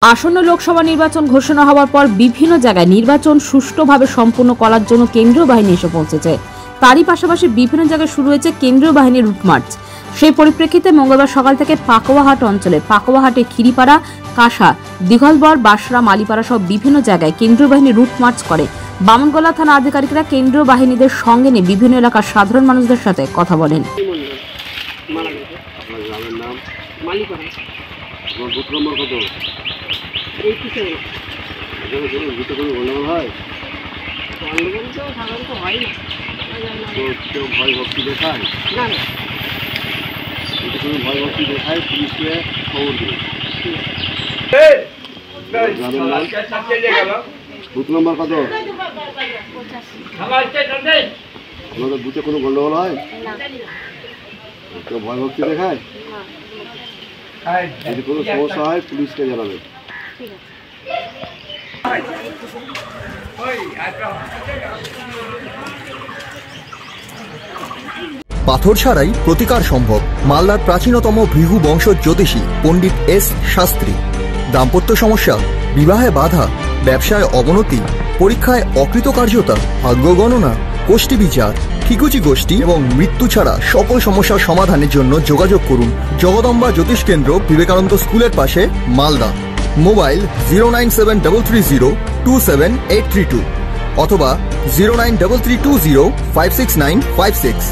আসন্ন লোকসভা নির্বাচন ঘোষণা হওয়ার পর বিভিন্ন জায়গায় নির্বাচন সুষ্ঠুভাবে সম্পন্ন করার জন্য কেন্দ্রীয় বাহিনী এসে পৌঁছেছে। তারই পাশাপাশি বিভিন্ন জায়গায় শুরু হয়েছে কেন্দ্রীয় বাহিনীর রুট মার্চ। সেই পরিপ্রেক্ষিতে মঙ্গলবার সকাল থেকে পাকুয়াহাট অঞ্চলে পাকুয়াহাটে খিরিপাড়া, কাঁসা, দিঘলবর, বাসরা, মালিপাড়া সহ বিভিন্ন জায়গায় কেন্দ্রীয় বাহিনী রুট মার্চ করে। বামনগোলা থানা আধিকারিকরা কেন্দ্রীয় বাহিনীদের সঙ্গে নিয়ে বিভিন্ন এলাকার সাধারণ মানুষদের সাথে কথা বলেন। ভয় ভক্তি দেখায় পুলিশকে খবর দিন। বুথ নম্বর কত? আমাদের বুথে কোনো গন্ডগোল হয়? কেউ ভয় ভক্তি দেখায়? যদি কোনো সমস্যা হয় পুলিশকে জানাবে। পাথর ছাড়াই প্রতিকার সম্ভব। মালদার প্রাচীনতম ভৃগু বংশ জ্যোতিষী পণ্ডিত এস শাস্ত্রী। দাম্পত্য সমস্যা, বিবাহে বাধা, ব্যবসায় অবনতি, পরীক্ষায় অকৃতকার্যতা, ভাগ্য গণনা, গোষ্ঠী বিচার, ঠিকুচি গোষ্ঠী এবং মৃত্যু ছাড়া সকল সমস্যার সমাধানের জন্য যোগাযোগ করুন জগদম্বা জ্যোতিষ কেন্দ্র, বিবেকানন্দ স্কুলের পাশে, মালদা। মোবাইল 09730278332 অথবা 09332056956।